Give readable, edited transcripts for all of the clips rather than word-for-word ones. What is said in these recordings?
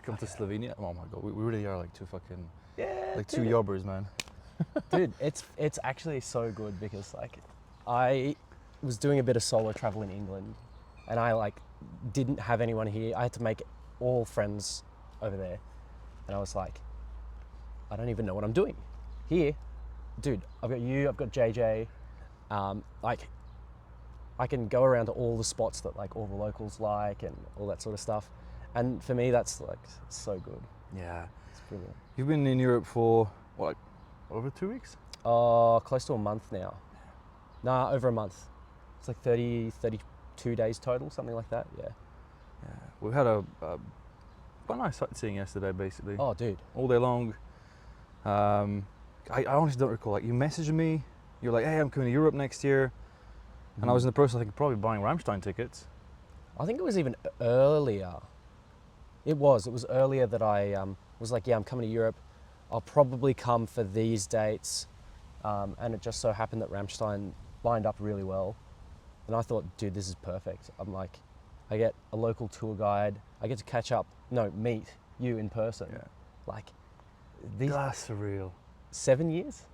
come to Slovenia. Oh my god, we really are like two fucking, Yeah, like two yobbers, man. dude, it's actually so good because like I was doing a bit of solo travel in England, and I like didn't have anyone here. I had to make all friends over there, and I was like, I don't even know what I'm doing here, dude. I've got you, I've got JJ, like I can go around to all the spots that like all the locals like and all that sort of stuff, and for me that's like so good. Yeah. It's brilliant. You've been in Europe for what, over 2 weeks? Close to a month now. Nah, over a month. It's like 32 days total, something like that. Yeah. Yeah. We had a quite nice sightseeing yesterday, basically. Oh, dude. All day long. I honestly don't recall. Like, you messaged me. You're like, hey, I'm coming to Europe next year. And I was in the process, I think, probably buying Rammstein tickets. I think it was even earlier. It was earlier that I was like, yeah, I'm coming to Europe. I'll probably come for these dates. And it just so happened that Rammstein lined up really well. And I thought, dude, this is perfect. I'm like, I get a local tour guide. I get to meet you in person. Yeah. Like, these That's surreal. 7 years?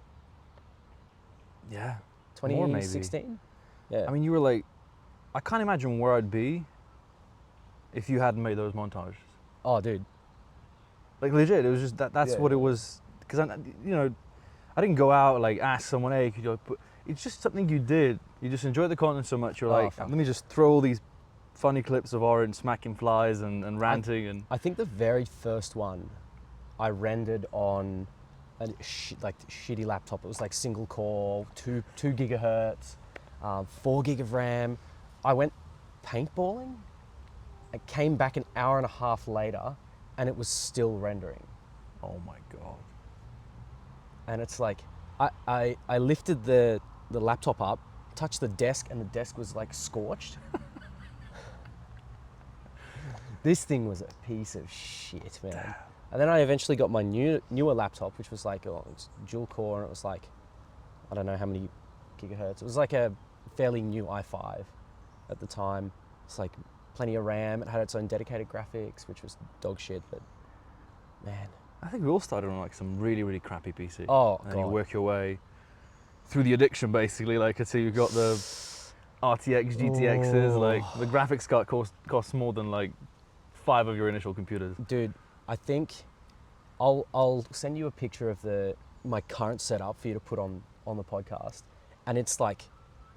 Yeah. More maybe. 2016? Yeah. I mean, you were like, I can't imagine where I'd be if you hadn't made those montages. Oh, dude. Like, legit, it was just that's Yeah. what it was. Because, I didn't go out, like, ask someone, hey, could you, but it's just something you did. You just enjoyed the content so much, you're like, fuck. let me just throw all these funny clips of Orange smacking flies and ranting. I think the very first one I rendered on a shitty laptop. It was like single core, 2 gigahertz, 4 gig of RAM. I went paintballing. I came back an hour and a half later and it was still rendering. Oh my God. And it's like, I lifted the laptop up, touched the desk, and the desk was like scorched. This thing was a piece of shit, man. Damn. And then I eventually got my newer laptop, which was like, it's dual core, and it was like, I don't know how many gigahertz. It was like a fairly new i5 at the time. It's like plenty of RAM. It had its own dedicated graphics, which was dog shit, but man. I think we all started on like some really, really crappy PC. Oh, and God. you work your way through the addiction, basically. Like, until you've got the RTX, GTXs, like the graphics card costs more than like 5 of your initial computers. Dude, I think I'll send you a picture of my current setup for you to put on the podcast, and it's like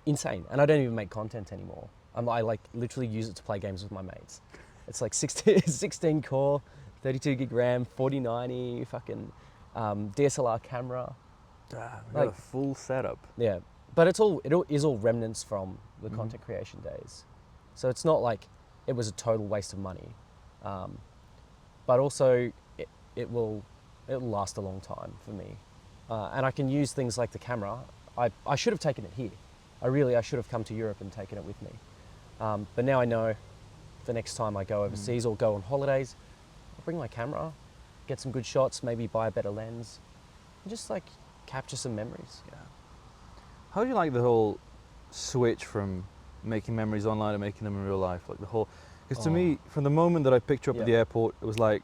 insane. And I don't even make content anymore. I like literally use it to play games with my mates. It's like 16 core, 32 gig RAM, 4090, fucking DSLR camera. Like a full setup. Yeah, but it is all remnants from the content creation days. So it's not like it was a total waste of money. But also it'll last a long time for me. And I can use things like the camera. I should have taken it here. I should have come to Europe and taken it with me. But now I know the next time I go overseas or go on holidays, I'll bring my camera, get some good shots, maybe buy a better lens, and just like capture some memories. Yeah. How do you like the whole switch from making memories online and making them in real life? Like the whole, because to me, from the moment that I picked you up at the airport, it was like,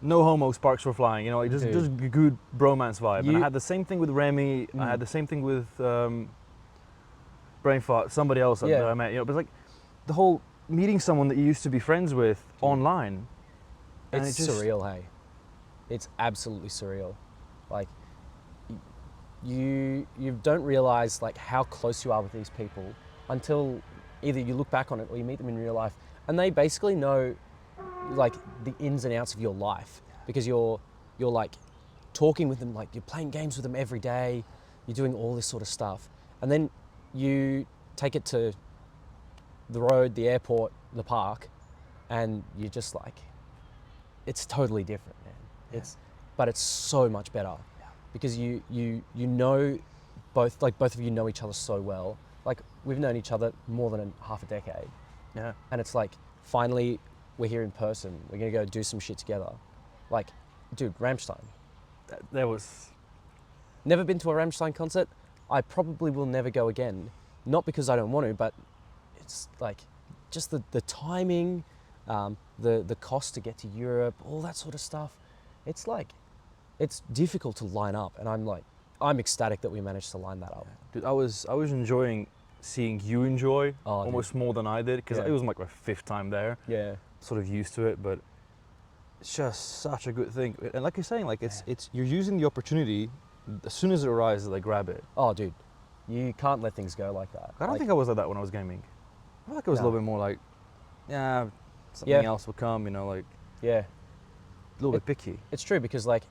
no homo, sparks were flying, like just a good bromance vibe. And I had the same thing with Remy, I had the same thing with Brainfart, somebody else that I met, but like the whole meeting someone that you used to be friends with online. It's surreal, hey? It's absolutely surreal. Like, you don't realize like how close you are with these people until either you look back on it or you meet them in real life, and they basically know like the ins and outs of your life because you're like talking with them, like you're playing games with them every day, you're doing all this sort of stuff, and then you take it to the road, the airport, the park, and you're just like, it's totally different, man. But it's so much better because you know both of you know each other so well. Like, we've known each other more than half a decade. Yeah. And it's like, finally, we're here in person. We're gonna go do some shit together. Like, dude, Rammstein. There was... Never been to a Rammstein concert. I probably will never go again. Not because I don't want to, but it's like, just the timing, The cost to get to Europe, all that sort of stuff. It's like, it's difficult to line up, and I'm ecstatic that we managed to line that up. Dude, I was enjoying seeing you enjoy almost Dude. more than I did, because Yeah. it was like my 5th time there. Yeah. Sort of used to it, but it's just such a good thing. And like you're saying, like it's you're using the opportunity as soon as it arises, they grab it. Oh, dude, you can't let things go like that. I don't think I was like that when I was gaming. I feel like I was a little bit more like, yeah, something else will come, you know, like yeah, a little bit picky. It's true, because like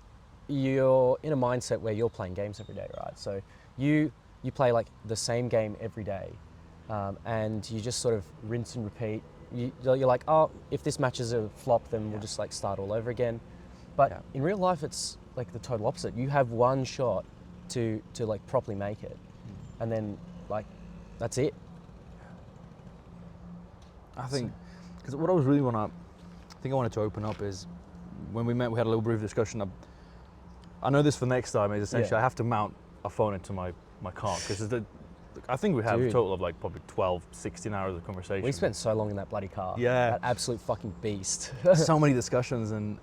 you're in a mindset where you're playing games every day, right? So you play like the same game every day, and you just sort of rinse and repeat. You're like, oh, if this match is a flop, then we'll just like start all over again. But in real life, it's like the total opposite. You have one shot to like properly make it, and then like that's it. I think, because what I was really I wanted to open up is, when we met, we had a little brief discussion. I know this for next time is essentially I have to mount a phone into my car, because I think we have a total of like probably 12, 16 hours of conversation. We spent so long in that bloody car. Yeah. That absolute fucking beast. So many discussions, and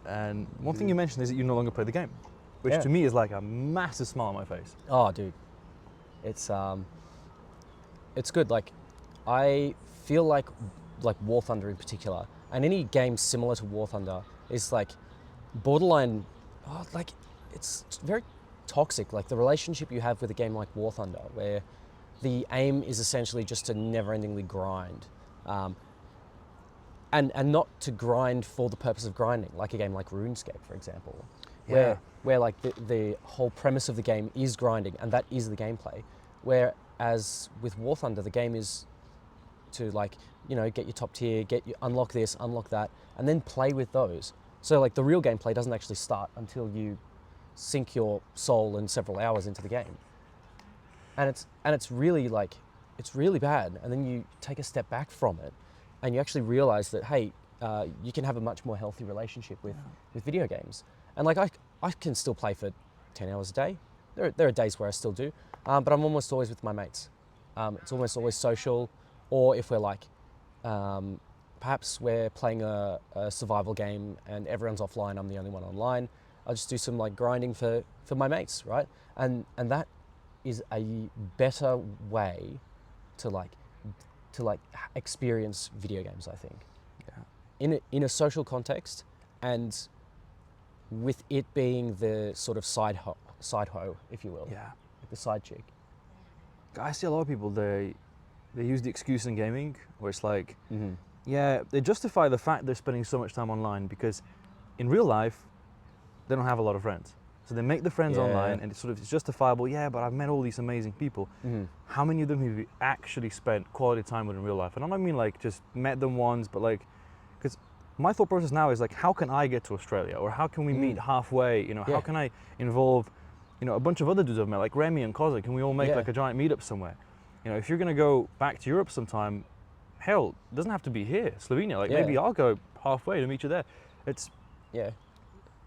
one thing you mentioned is that you no longer play the game, which to me is like a massive smile on my face. Oh, dude. It's good. Like, I feel like War Thunder in particular, and any game similar to War Thunder, is like borderline, like it's very toxic. Like the relationship you have with a game like War Thunder, where the aim is essentially just to never-endingly grind, and not to grind for the purpose of grinding, like a game like RuneScape, for example, where like the whole premise of the game is grinding, and that is the gameplay. Whereas with War Thunder, the game is to like, you know, get your top tier, unlock this, unlock that, and then play with those. So like the real gameplay doesn't actually start until you sink your soul and several hours into the game. And it's really like, it's really bad. And then you take a step back from it, and you actually realize that, hey, you can have a much more healthy relationship with video games. And like I can still play for 10 hours a day. There are days where I still do, but I'm almost always with my mates. It's almost always social, or if we're like, perhaps we're playing a survival game and everyone's offline, I'm the only one online, I'll just do some like grinding for my mates, right? And that is a better way to like experience video games, I think. Yeah. In a social context, and with it being the sort of side hoe, if you will. Yeah. Like the side chick. I see a lot of people, they use the excuse in gaming where it's like, they justify the fact they're spending so much time online because in real life, they don't have a lot of friends. So they make the friends online, and it's justifiable, but I've met all these amazing people. How many of them have you actually spent quality time with in real life? And I don't mean like just met them once, but like, because my thought process now is like, how can I get to Australia? Or how can we meet halfway? You know, how can I involve, you know, a bunch of other dudes I've met, like Remy and Kozak? Can we all make like a giant meetup somewhere? You know, if you're gonna go back to Europe sometime, hell, it doesn't have to be here, Slovenia. Like maybe I'll go halfway to meet you there. It's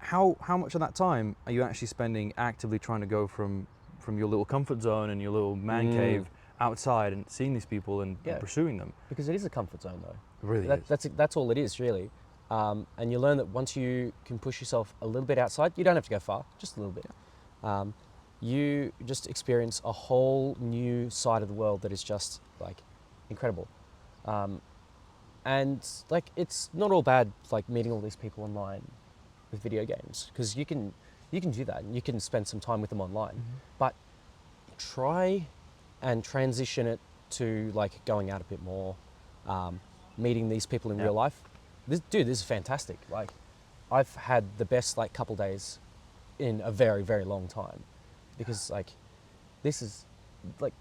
how much of that time are you actually spending actively trying to go from your little comfort zone and your little man cave outside and seeing these people and pursuing them? Because it is a comfort zone, though. It really is. That's all it is, really. And you learn that once you can push yourself a little bit outside, you don't have to go far, just a little bit. You just experience a whole new side of the world that is just like incredible. And like, it's not all bad, like meeting all these people online with video games, because you can do that and you can spend some time with them online, but try and transition it to like going out a bit more, meeting these people in real life. This is fantastic. Like, I've had the best like couple days in a very, very long time, because like, this is like,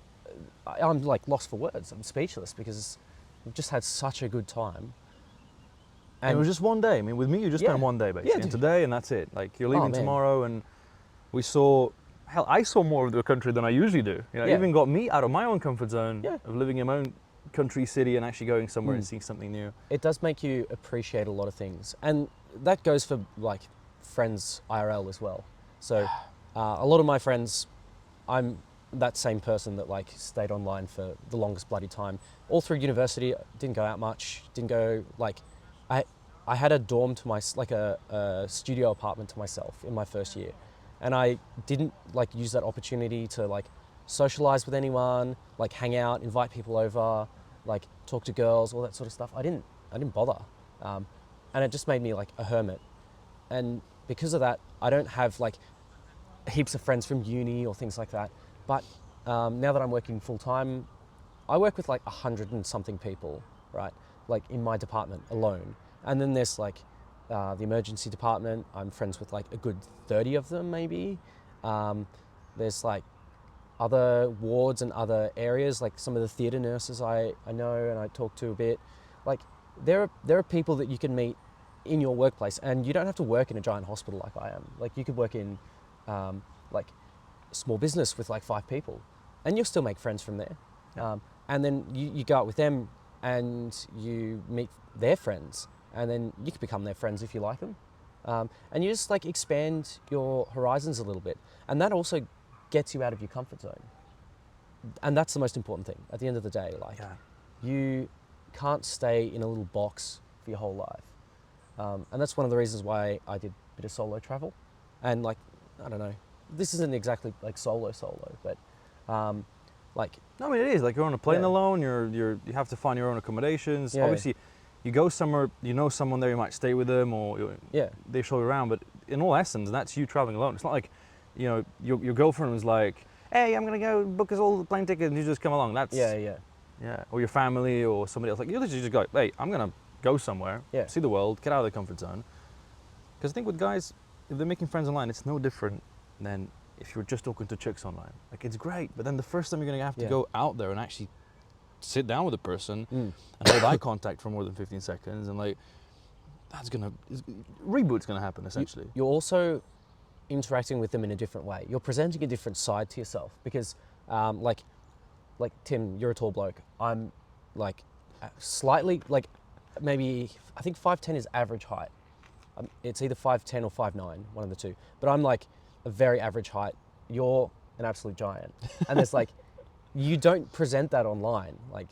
I'm like lost for words. I'm speechless because we've just had such a good time. And it was just one day. I mean, with me, you just spent one day basically, and today, and that's it. Like, you're leaving tomorrow, and we saw, hell, I saw more of the country than I usually do. You know, it even got me out of my own comfort zone of living in my own country, city, and actually going somewhere and seeing something new. It does make you appreciate a lot of things, and that goes for like friends IRL as well. So a lot of my friends, I'm that same person that like stayed online for the longest bloody time. All through university, didn't go out much, didn't go like I had a dorm to like a studio apartment to myself in my first year, and I didn't like use that opportunity to like socialize with anyone, like hang out, invite people over, like talk to girls, all that sort of stuff. I didn't bother, and it just made me like a hermit. And because of that, I don't have like heaps of friends from uni or things like that. But now that I'm working full time, I work with like 100 and something people, right? Like in my department alone. And then there's like the emergency department. I'm friends with like a good 30 of them maybe. There's like other wards and other areas, like some of the theatre nurses I know and I talk to a bit. Like there are people that you can meet in your workplace, and you don't have to work in a giant hospital like I am. Like you could work in like a small business with like 5 people, and you'll still make friends from there. And then you go out with them and you meet their friends, and then you can become their friends if you like them. And you just like expand your horizons a little bit. And that also gets you out of your comfort zone. And that's the most important thing at the end of the day. Like you can't stay in a little box for your whole life. And that's one of the reasons why I did a bit of solo travel. And like, I don't know, this isn't exactly like solo, but like... No, I mean, it is. Like you're on a plane alone, you have to find your own accommodations. Yeah. Obviously, you go somewhere, you know someone there, you might stay with them or they show you around. But in all essence, that's you traveling alone. It's not like, you know, your girlfriend was like, hey, I'm going to go book us all the plane ticket and you just come along. That's... Yeah. Or your family or somebody else. Like you literally just go, hey, I'm going to go somewhere, see the world, get out of the comfort zone. Because I think with guys, if they're making friends online, it's no different than if you're just talking to chicks online. Like it's great, but then the first time you're going to have to go out there and actually sit down with a person and hold eye contact for more than 15 seconds, and like reboot's going to happen essentially. You're also interacting with them in a different way. You're presenting a different side to yourself because like Tim, you're a tall bloke. I'm like slightly like maybe I think 5'10" is average height. It's either 5'10" or 5'9", one of the two. But I'm like a very average height. You're an absolute giant. And there's like, you don't present that online. Like,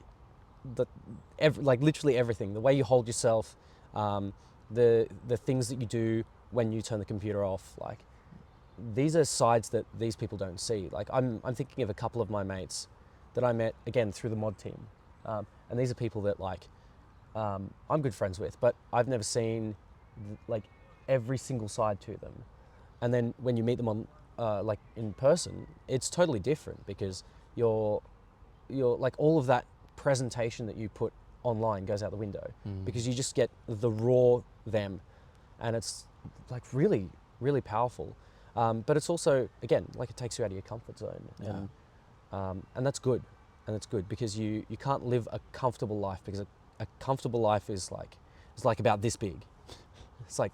like literally everything. The way you hold yourself, the things that you do when you turn the computer off. Like, these are sides that these people don't see. Like, I'm thinking of a couple of my mates that I met again through the mod team, and these are people that like I'm good friends with, but I've never seen like every single side to them. And then when you meet them on like in person, it's totally different because you're like all of that presentation that you put online goes out the window because you just get the raw them, and it's like really, really powerful. But it's also, again, like it takes you out of your comfort zone. And that's good. And it's good because you can't live a comfortable life because a comfortable life is like about this big. It's like,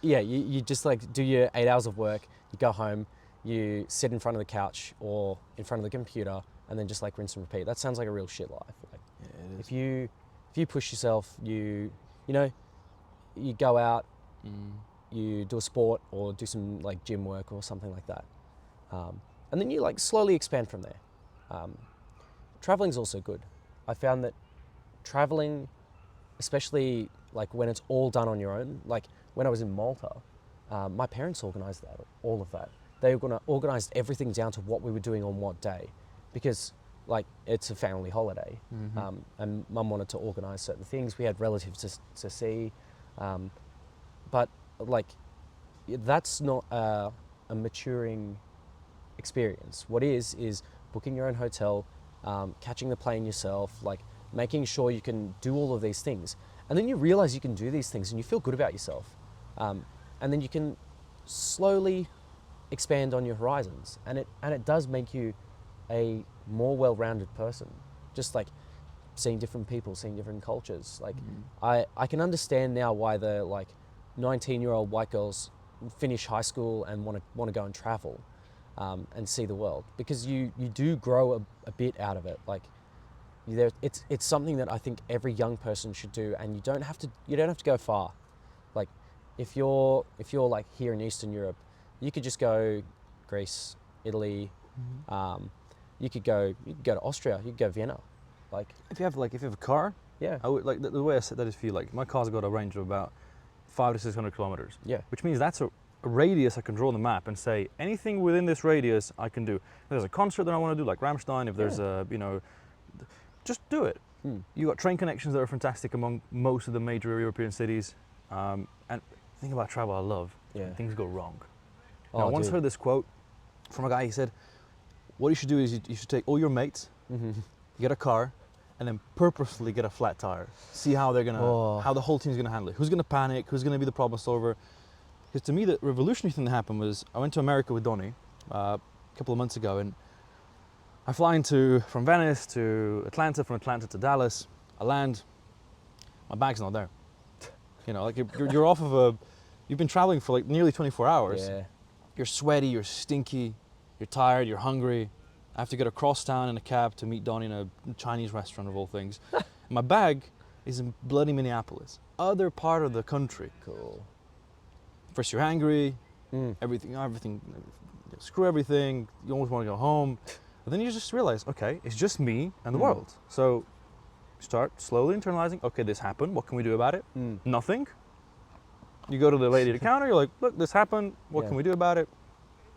you just like do your 8 hours of work, you go home, you sit in front of the couch or in front of the computer and then just like rinse and repeat. That sounds like a real shit life. Like if you push yourself, you go out, you do a sport or do some like gym work or something like that. And then you like slowly expand from there. Traveling's also good. I found that traveling, especially like when it's all done on your own, like when I was in Malta, my parents organised that, all of that. They organised everything down to what we were doing on what day, because like it's a family holiday, and Mum wanted to organise certain things. We had relatives to see, but like that's not a maturing experience. What is booking your own hotel, catching the plane yourself, like making sure you can do all of these things. And then you realize you can do these things and you feel good about yourself. And then you can slowly expand on your horizons. And it does make you a more well-rounded person. Just like seeing different people, seeing different cultures. Like I can understand now why the like 19-year-old white girls finish high school and want to go and travel and see the world, because you do grow a bit out of it. Like it's something that I think every young person should do, and you don't have to go far. Like if you're like here in Eastern Europe, you could just go Greece, Italy. You could go to Austria. You could go Vienna. Like if you have a car, Yeah. I would, like the way I said that is feel like my car's got a range of about 500 to 600 kilometers. Yeah. Which means that's a radius I can draw on the map and say anything within this radius I can do. If there's a concert that I want to do, like Rammstein, if there's a, you know, just do it. You got train connections that are fantastic among most of the major European cities. And the thing about travel I love, things go wrong. Now, I once heard this quote from a guy. He said, what you should do is you should take all your mates, get a car, and then purposefully get a flat tire. See how they're gonna, how the whole team's gonna handle it. Who's gonna panic? Who's gonna be the problem solver? Because to me, the revolutionary thing that happened was I went to America with Donnie a couple of months ago, and I fly from Venice to Atlanta, from Atlanta to Dallas. I land, my bag's not there. You know, like you're off of you've been traveling for like nearly 24 hours. Yeah. You're sweaty, you're stinky, you're tired, you're hungry. I have to get across town in a cab to meet Donnie in a Chinese restaurant of all things. My bag is in bloody Minneapolis, other part of the country. Cool. First you're angry, everything, screw everything, you almost want to go home. But then you just realize, okay, it's just me and the world. So start slowly internalizing, okay, this happened, what can we do about it? Nothing. You go to the lady at the counter, you're like, look, this happened, what can we do about it?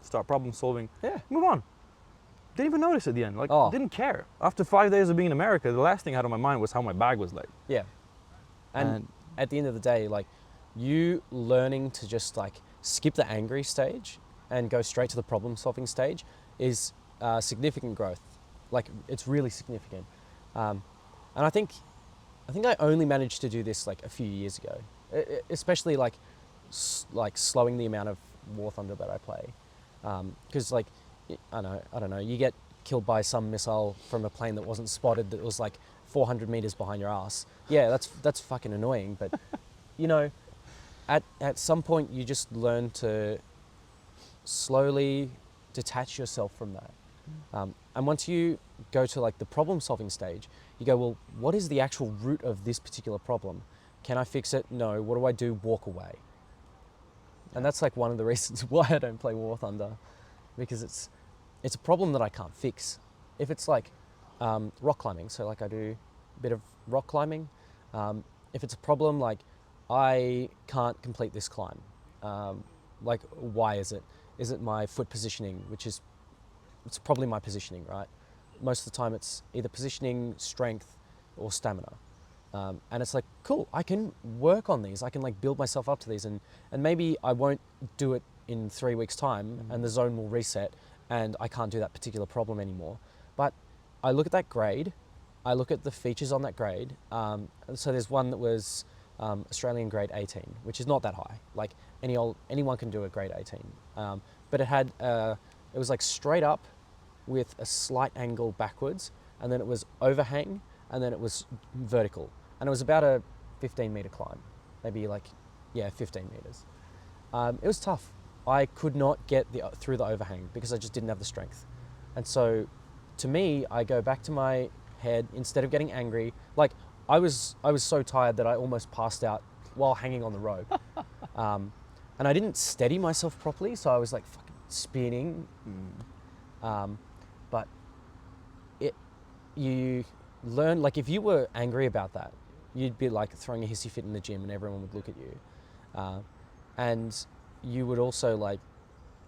Start problem solving. Yeah. Move on. Didn't even notice at the end, like, didn't care. After 5 days of being in America, the last thing I had on my mind was how my bag was like. Yeah. And at the end of the day, like, you learning to just like skip the angry stage and go straight to the problem solving stage is significant growth. Like, it's really significant. And I think I only managed to do this like a few years ago, especially like slowing the amount of War Thunder that I play. Because like, I don't know, you get killed by some missile from a plane that wasn't spotted that was like 400 meters behind your ass. Yeah, that's fucking annoying. But you know, at some point you just learn to slowly detach yourself from that. And once you go to like the problem solving stage, you go, well, what is the actual root of this particular problem? Can I fix it? No. What do I do? Walk away. And that's like one of the reasons why I don't play War Thunder, because it's a problem that I can't fix. If it's like rock climbing, so like I do a bit of rock climbing. If it's a problem like I can't complete this climb, like why is it? Is it my foot positioning, it's probably my positioning, right? Most of the time it's either positioning, strength, or stamina. And it's like, cool, I can work on these. I can like build myself up to these, and maybe I won't do it in 3 weeks' time and the zone will reset and I can't do that particular problem anymore. But I look at that grade, I look at the features on that grade. So there's one that was Australian grade 18, which is not that high. Like anyone can do a grade 18. But it was like straight up with a slight angle backwards, and then it was overhang, and then it was vertical. And it was about a 15-meter climb, maybe like, 15 meters. It was tough. I could not get through the overhang because I just didn't have the strength. And so to me, I go back to my head, instead of getting angry, like I was so tired that I almost passed out while hanging on the rope. And I didn't steady myself properly, so I was like fucking spinning. But you learn, like if you were angry about that, you'd be like throwing a hissy fit in the gym and everyone would look at you. And you would also like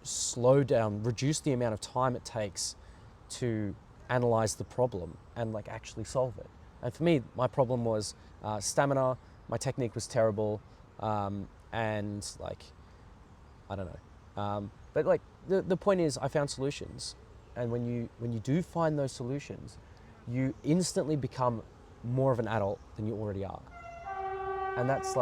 slow down, reduce the amount of time it takes to analyze the problem and like actually solve it. And for me, my problem was stamina, my technique was terrible, and like, I don't know. But like the point is I found solutions. And when you do find those solutions, you instantly become more of an adult than you already are. And that's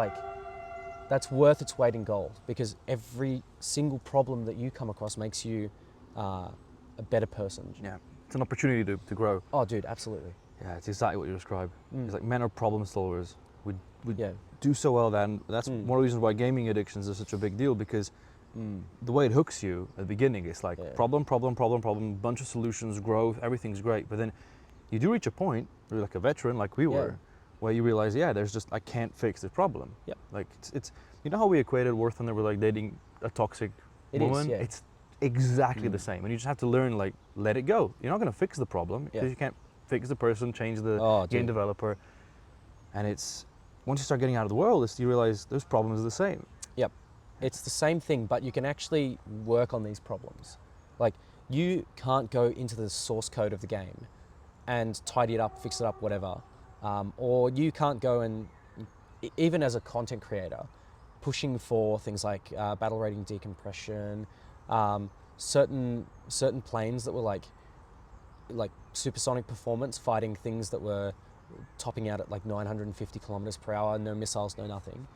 worth its weight in gold, because every single problem that you come across makes you a better person. Yeah, it's an opportunity to grow. Oh, dude, absolutely. Yeah, it's exactly what you describe. It's like men are problem solvers. We do so well that, and that's one of the reasons why gaming addictions are such a big deal, because the way it hooks you at the beginning, it's like problem, bunch of solutions, growth, everything's great. But then you do reach a point, you're like a veteran like we were, where you realize, there's just, I can't fix this problem. Yeah. Like it's you know how we equated War Thunder with like dating a toxic woman? It's exactly the same. And you just have to learn, like, let it go. You're not gonna fix the problem because you can't fix the person, change the game developer. And it's, once you start getting out of the world, you realize those problems are the same. Yep. It's the same thing, but you can actually work on these problems. Like, you can't go into the source code of the game and tidy it up, fix it up, whatever. Or you can't go and, even as a content creator, pushing for things like battle rating decompression, certain planes that were like supersonic performance, fighting things that were topping out at like 950 kilometers per hour, no missiles, no nothing.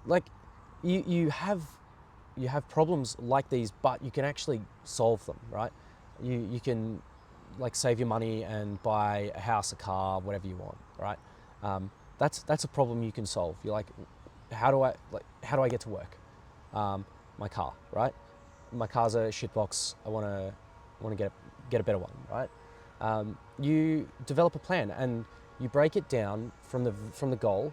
Like, you have problems like these, but you can actually solve them, right? You can like save your money and buy a house, a car, whatever you want, right? That's a problem you can solve. You're like, how do I get to work? My car, right? My car's a shitbox. I want to get a better one, right? You develop a plan and you break it down from the goal.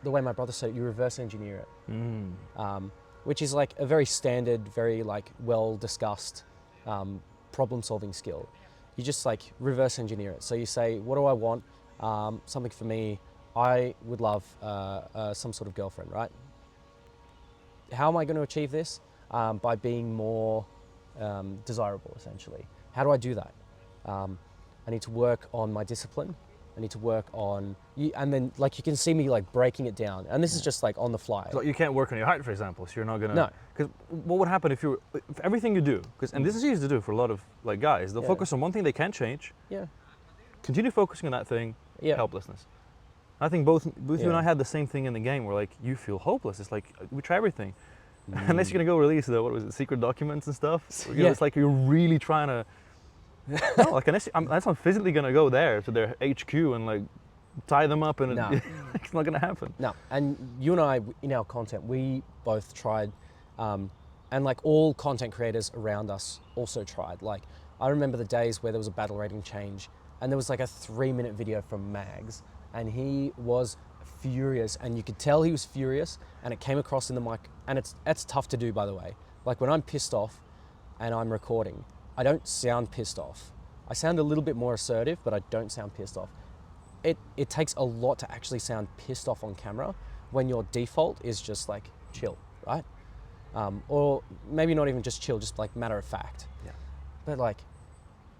The way my brother said it, you reverse engineer it, which is like a very standard, very like well discussed problem solving skill. You just like reverse engineer it. So you say, what do I want? Something for me. I would love some sort of girlfriend, right? How am I going to achieve this? By being more desirable, essentially. How do I do that? I need to work on my discipline. I need to work on, and then like you can see me like breaking it down. And this is just like on the fly. So you can't work on your height, for example, so you're not gonna. No. Because what would happen if everything you do, and this is easy to do for a lot of like guys, they'll focus on one thing they can't change. Yeah. Continue focusing on that thing. Yeah. Helplessness. I think both you and I had the same thing in the game where like you feel hopeless. It's like we try everything. Unless you're gonna go release what was it, secret documents and stuff. It's like you're really trying to. No, like unless I'm physically gonna go there to their HQ and like tie them up, and No. it's not gonna happen. No, and you and I, in our content, we both tried, and like all content creators around us also tried. Like, I remember the days where there was a battle rating change, and there was like a 3-minute video from Mags, and he was furious, and you could tell he was furious, and it came across in the mic, and it's tough to do, by the way. Like when I'm pissed off and I'm recording, I don't sound pissed off. I sound a little bit more assertive, but I don't sound pissed off. It takes a lot to actually sound pissed off on camera when your default is just like chill, right? Or maybe not even just chill, just like matter of fact. Yeah. But like,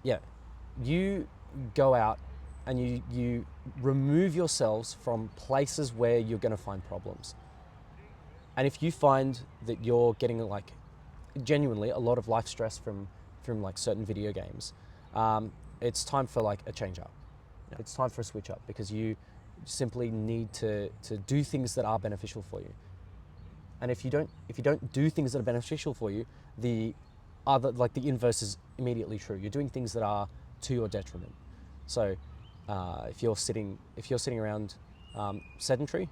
yeah, you go out and you remove yourselves from places where you're gonna find problems. And if you find that you're getting like genuinely a lot of life stress from like certain video games, it's time for like a change up. Yeah. It's time for a switch up, because you simply need to do things that are beneficial for you. And if you don't do things that are beneficial for you, the inverse is immediately true. You're doing things that are to your detriment. So if you're sitting around sedentary,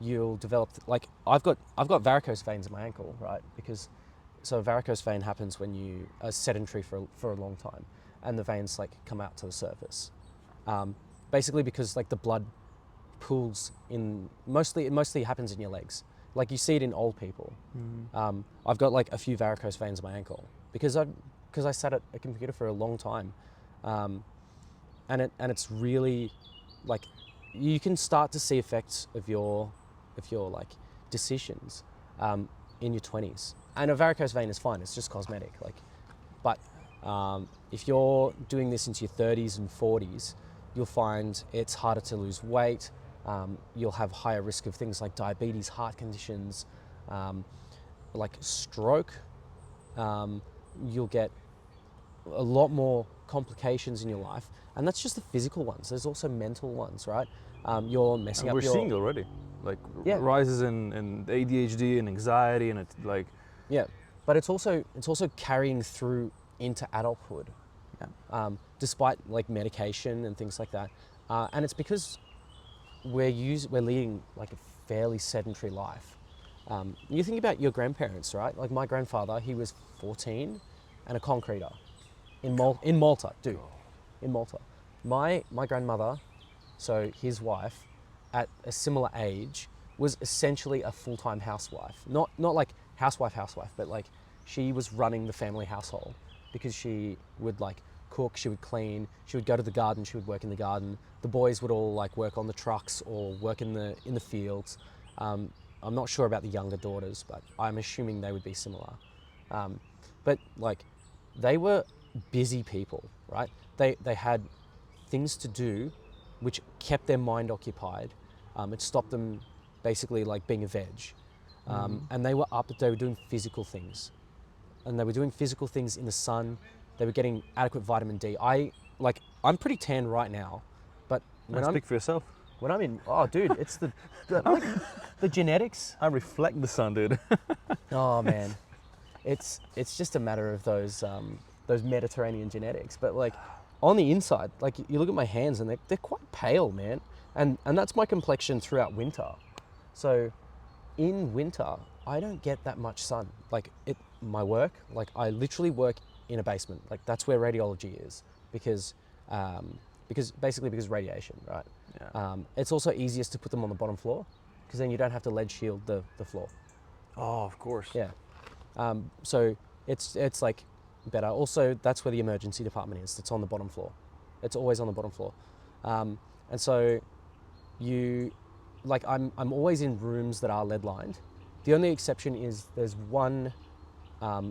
you'll develop like I've got varicose veins in my ankle, right? So a varicose vein happens when you are sedentary for a long time, and the veins like come out to the surface. Basically because like the blood pools in, it mostly happens in your legs. Like you see it in old people. I've got like a few varicose veins in my ankle because I sat at a computer for a long time, and it's really like you can start to see effects of your like decisions in your 20s. And a varicose vein is fine; it's just cosmetic. Like, but if you're doing this into your 30s and 40s, you'll find it's harder to lose weight. You'll have higher risk of things like diabetes, heart conditions, like stroke. You'll get a lot more complications in your life, and that's just the physical ones. There's also mental ones, right? You're messing up. We're seeing already, like rises in ADHD and anxiety, and it's like. Yeah, but it's also carrying through into adulthood, despite like medication and things like that, and it's because we're leading like a fairly sedentary life. You think about your grandparents, right? Like my grandfather, he was 14 and a concreter in Malta, dude, in Malta. My grandmother, so his wife, at a similar age, was essentially a full-time housewife. Not like housewife, but like she was running the family household, because she would like cook, she would clean, she would go to the garden, she would work in the garden. The boys would all like work on the trucks or work in the fields. I'm not sure about the younger daughters, but I'm assuming they would be similar. But like, they were busy people, right? They had things to do which kept their mind occupied. It stopped them basically like being a veg. And they were doing physical things. And they were doing physical things in the sun. They were getting adequate vitamin D. I'm pretty tan right now, but when Speak for yourself. when I'm in, oh dude, it's the genetics. I reflect the sun, dude. Oh man, it's just a matter of those Mediterranean genetics. But like on the inside, like you look at my hands and they're quite pale, man. And that's my complexion throughout winter. So in winter, I don't get that much sun. Like my work, like I literally work in a basement. Like that's where radiology is because radiation, right? Yeah. It's also easiest to put them on the bottom floor because then you don't have to lead shield the floor. Oh, of course. Yeah. So it's like better. Also, that's where the emergency department is. It's on the bottom floor. It's always on the bottom floor. And so I'm always in rooms that are lead lined. The only exception is there's one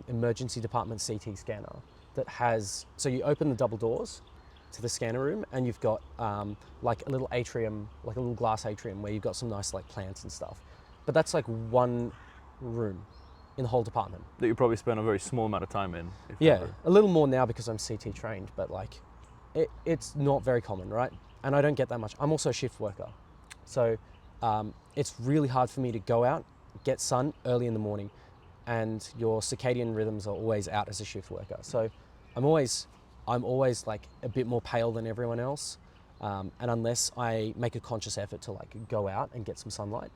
emergency department CT scanner that has, so you open the double doors to the scanner room and you've got like a little atrium, like a little glass atrium where you've got some nice like plants and stuff. But that's like one room in the whole department. That you probably spend a very small amount of time in. Yeah, ever. a little more now because I'm CT trained, but like it's not very common, right? And I don't get that much. I'm also a shift worker. So it's really hard for me to go out, get sun early in the morning, and your circadian rhythms are always out as a shift worker. So I'm always like a bit more pale than everyone else. And unless I make a conscious effort to like go out and get some sunlight,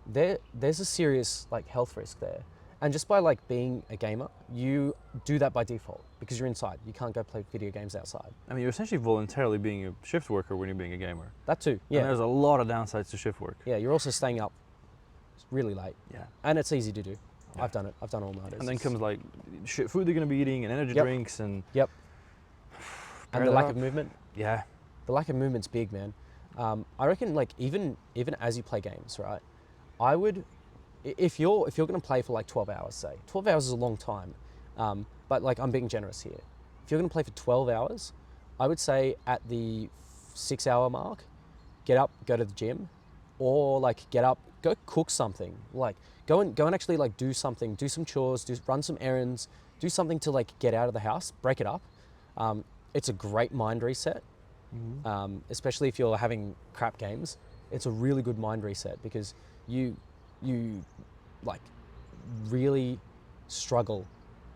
there's a serious like health risk there. And just by like being a gamer, you do that by default because you're inside. You can't go play video games outside. I mean, you're essentially voluntarily being a shift worker when you're being a gamer. That too, yeah. And there's a lot of downsides to shift work. Yeah, you're also staying up really late. Yeah. And it's easy to do. Yeah. I've done it. I've done all nighters. And then comes like shit food they're going to be eating and energy drinks and... Yep. And the lack of movement. Yeah. The lack of movement's big, man. I reckon like even as you play games, right? I would, if you're going to play for like 12 hours, say, 12 hours is a long time, but like I'm being generous here. If you're going to play for 12 hours, I would say at the 6 hour mark, get up, go to the gym, or like get up, go cook something, like go and actually like do something, do some chores, run some errands, do something to like get out of the house, break it up. It's a great mind reset, especially if you're having crap games. It's a really good mind reset because you like really struggle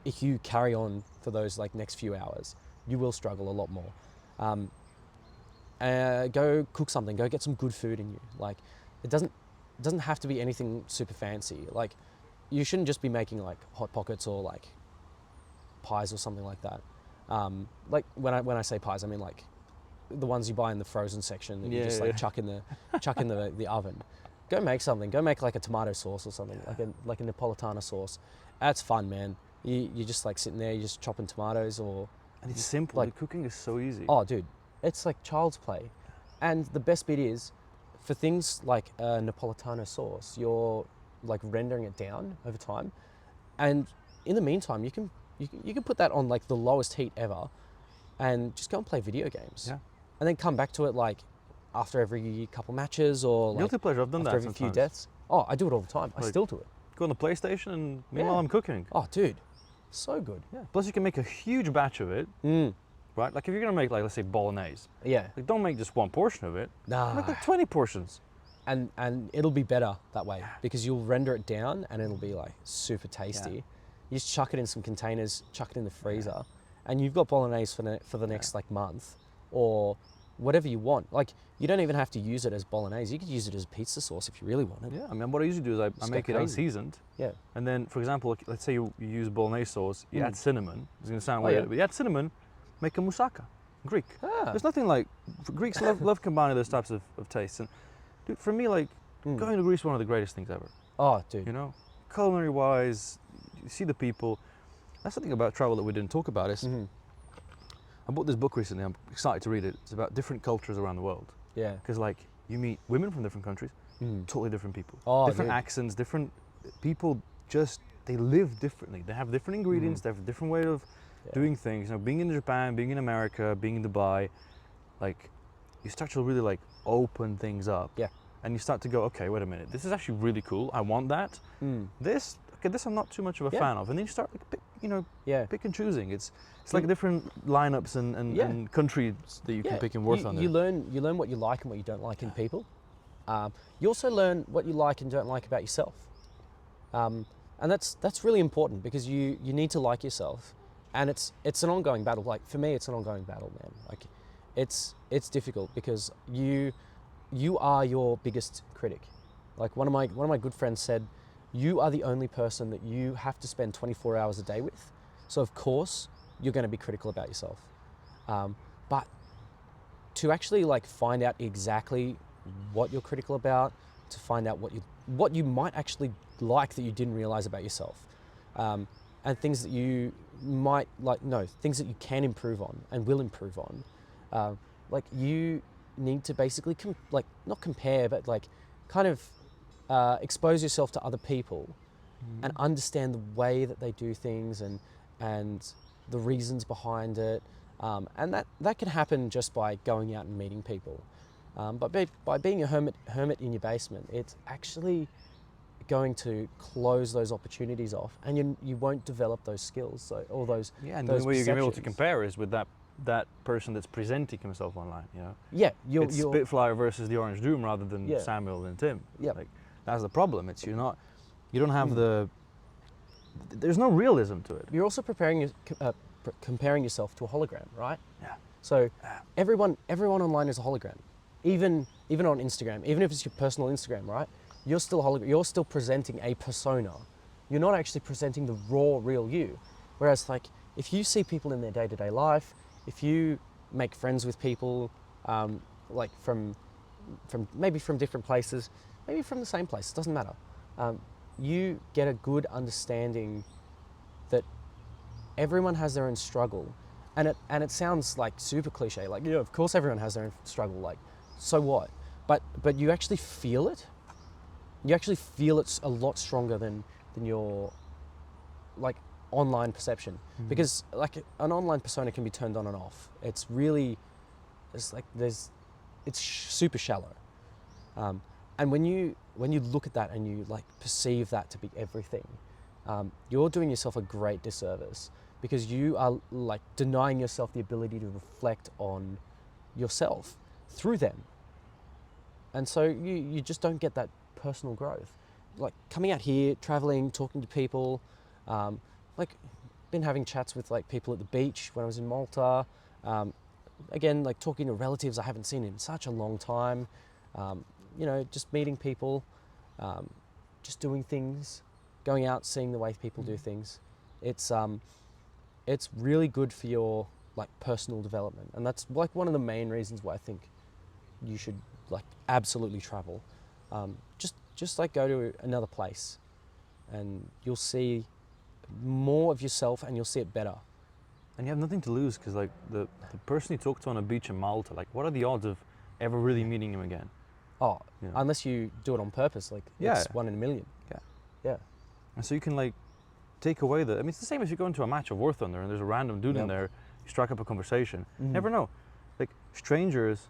if you carry on for those like next few hours. You will struggle a lot more. Go cook something. Go get some good food in you. Like it doesn't have to be anything super fancy. Like you shouldn't just be making like hot pockets or like pies or something like that. Like when I say pies, I mean like the ones you buy in the frozen section that you just like chuck in the oven. Go make something. Go make like a tomato sauce or something, like a Napolitana sauce. That's fun, man. You just like sitting there, you just chopping tomatoes or. And it's simple. Like cooking is so easy. Oh, dude, it's like child's play. And the best bit is, for things like a Napolitano sauce, you're like rendering it down over time, and in the meantime, you can put that on like the lowest heat ever, and just go and play video games. Yeah. And then come back to it like after every couple matches or like Guilty pleasure. I've done after that every sometimes. few deaths. Oh, I do it all the time. I still do it. Go on the PlayStation and meanwhile I'm cooking. Oh, dude, so good. Yeah. Plus you can make a huge batch of it. Right? Like if you're gonna make like let's say bolognese. Yeah. Like don't make just one portion of it. Nah. Make like 20 portions. And it'll be better that way because you'll render it down and it'll be like super tasty. Yeah. You just chuck it in some containers, chuck it in the freezer, and you've got bolognese for the next like month or whatever you want. Like you don't even have to use it as bolognese. You could use it as pizza sauce if you really wanted. Yeah, I mean what I usually do is I make it unseasoned. Yeah. And then for example, let's say you use bolognese sauce, you add cinnamon. It's gonna sound weird, but you add cinnamon, make a moussaka, Greek. There's nothing like, Greeks love combining those types of tastes. And dude, for me, like, going to Greece is one of the greatest things ever. Oh, dude. You know, culinary wise, you see the people. That's the thing about travel that we didn't talk about is, I bought this book recently. I'm excited to read it. It's about different cultures around the world. Yeah. Because like you meet women from different countries, totally different people, Oh, different dude. accents, different people. Just they live differently. They have different ingredients. They have a different way of doing things. You know, being in Japan, being in America, being in Dubai, like you start to really like open things up. Yeah. And you start to go, okay, wait a minute. This is actually really cool. I want that. This I'm not too much of a fan of. And then you start like pick and choosing. It's like different lineups and countries that you can pick and work on. You learn what you like and what you don't like in people. You also learn what you like and don't like about yourself. And that's really important because you need to like yourself, and it's an ongoing battle. Like for me, it's an ongoing battle, man. Like it's difficult because you are your biggest critic. Like one of my good friends said, you are the only person that you have to spend 24 hours a day with. So of course you're going to be critical about yourself. But to actually like find out exactly what you're critical about, to find out what you might actually like that you didn't realize about yourself, and things that you might things that you can improve on and will improve on. Like you need to basically not compare, but like kind of expose yourself to other people and understand the way that they do things and the reasons behind it. And that can happen just by going out and meeting people. But by being a hermit in your basement, it's actually going to close those opportunities off, and you won't develop those skills. So all those and those the way you're gonna be able to perceptions. compare is with that person that's presenting himself online. You know, Yeah, it's SpitFlyer versus theOrangeDoom rather than Yeah. Samuel and Tim. Yeah. Like that's the problem. It's you don't have there's no realism to it. You're also comparing yourself to a hologram, right? Yeah. So everyone online is a hologram, even on Instagram, even if it's your personal Instagram, right? You're still a hologram. You're still presenting a persona. You're not actually presenting the raw, real you. Whereas, like, if you see people in their day-to-day life, if you make friends with people, like from different places, maybe from the same place, it doesn't matter. You get a good understanding that everyone has their own struggle, and it sounds like super cliche. Like, yeah, of course everyone has their own struggle. Like, so what? But you actually feel it. You actually feel it's a lot stronger than your like online perception, because like an online persona can be turned on and off. It's super shallow. And when you look at that and you like perceive that to be everything, you're doing yourself a great disservice, because you are like denying yourself the ability to reflect on yourself through them. And so you just don't get that personal growth. Like coming out here, traveling, talking to people, like been having chats with like people at the beach when I was in Malta. Again, like talking to relatives I haven't seen in such a long time. Just meeting people, just doing things, going out, seeing the way people do things. It's really good for your like personal development, and that's like one of the main reasons why I think you should like absolutely travel. Just like go to another place, and you'll see more of yourself, and you'll see it better. And you have nothing to lose, because like the person you talk to on a beach in Malta, like what are the odds of ever really meeting him again? Oh, unless you do it on purpose, like it's 1 in a million. Yeah. And so you can like take away it's the same as you go into a match of War Thunder and there's a random dude in there, you strike up a conversation. Never know. Like strangers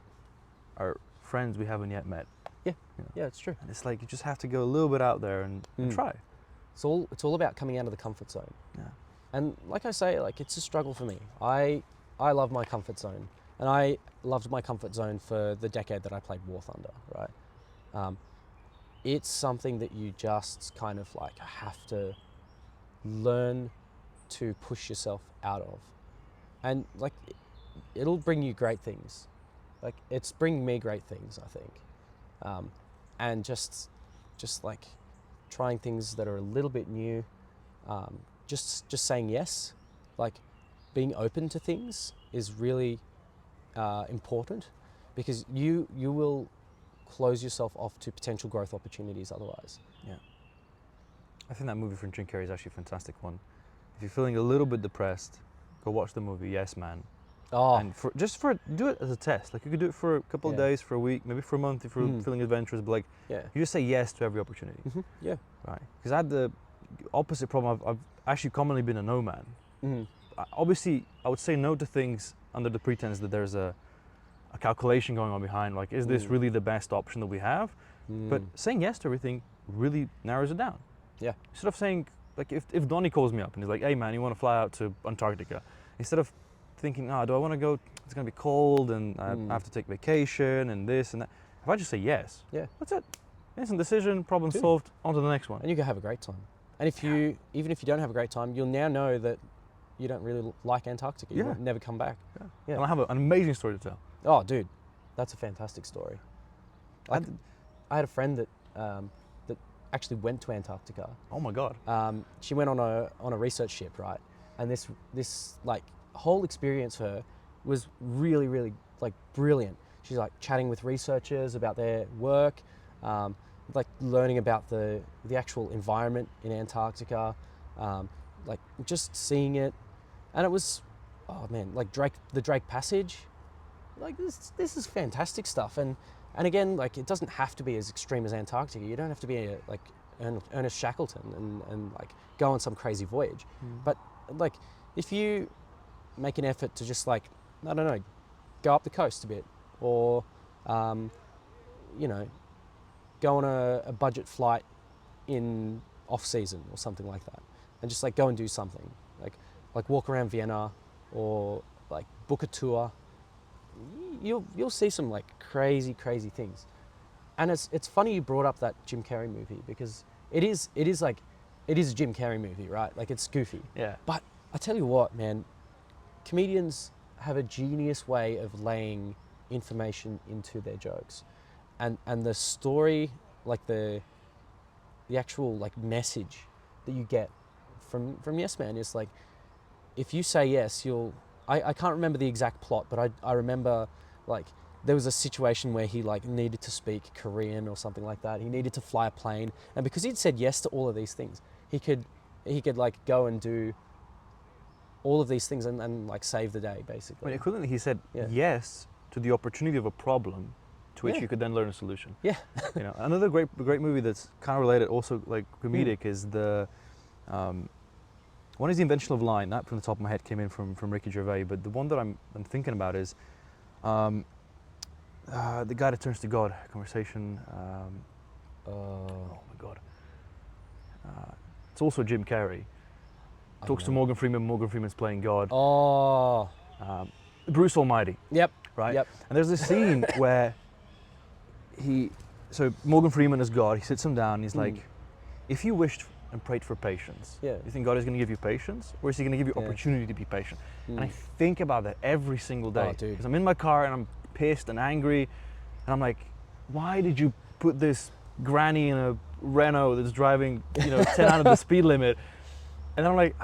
are friends we haven't yet met. Yeah. Yeah, it's true. And it's like you just have to go a little bit out there and try. It's all about coming out of the comfort zone. Yeah. And like I say, like it's a struggle for me. I love my comfort zone, and I loved my comfort zone for the decade that I played War Thunder, right? It's something that you just kind of like have to learn to push yourself out of, and like it'll bring you great things. Like it's bringing me great things, I think, and just like trying things that are a little bit new, just saying yes, like being open to things is really important, because you will close yourself off to potential growth opportunities otherwise. Yeah. I think that movie from Jim Carrey is actually a fantastic one. If you're feeling a little bit depressed, go watch the movie Yes Man. Oh, And do it as a test. Like you could do it for a couple of Yeah. days, for a week, maybe for a month if you're feeling adventurous. But like yeah. you just say yes to every opportunity, Yeah. right? Because I had the opposite problem. I've actually commonly been a no man. Obviously, I would say no to things under the pretense that there's a calculation going on behind. Like, is this really the best option that we have? But saying yes to everything really narrows it down. Yeah. Instead of saying, like, if Donnie calls me up and he's like, hey man, you want to fly out to Antarctica? Instead of thinking, do I want to go? It's going to be cold and I have to take vacation and this and that. If I just say yes, that's it. Instant decision, problem solved, on to the next one. And you can have a great time. And even if you don't have a great time, you'll now know that you don't really like Antarctica. You'll never come back. Yeah. And I have an amazing story to tell. Oh, dude, that's a fantastic story. I had a friend that that actually went to Antarctica. Oh my God. She went on a research ship, right? And this like whole experience for her was really, really like brilliant. She's like chatting with researchers about their work, like learning about the actual environment in Antarctica, like just seeing it, and it was, oh man, like the Drake Passage, like this is fantastic stuff. And again, like it doesn't have to be as extreme as Antarctica. You don't have to be like Ernest Shackleton and like go on some crazy voyage. But like if you make an effort to just like, I don't know, go up the coast a bit, or you know, go on a budget flight in off season or something like that, and just like go and do something like walk around Vienna or like book a tour. You'll see some like crazy things. And it's funny you brought up that Jim Carrey movie, because it is a Jim Carrey movie, right? Like it's goofy. Yeah. But I tell you what, man, comedians have a genius way of laying information into their jokes. And the story, like the actual like message that you get from Yes Man is like, if you say yes, I can't remember the exact plot, but I remember like there was a situation where he like needed to speak Korean or something like that. He needed to fly a plane, and because he'd said yes to all of these things, he could like go and do all of these things and like save the day, basically. Well, equivalently, he said yes to the opportunity of a problem to which you could then learn a solution. Yeah. You know, another great movie that's kind of related, also like comedic, is the one is The Invention of Lying. That from the top of my head came in from Ricky Gervais, but the one that I'm thinking about is the guy that turns to God conversation. Oh my God. It's also Jim Carrey. Talks to Morgan Freeman. Morgan Freeman's playing God. Oh. Bruce Almighty. Yep. Right. Yep. And there's this scene where so Morgan Freeman is God. He sits him down. And he's like, if you wished and prayed for patience, you think God is going to give you patience, or is He going to give you opportunity to be patient? And I think about that every single day, because I'm in my car and I'm pissed and angry, and I'm like, why did you put this granny in a Renault that's driving 10 out of the speed limit? And I'm like,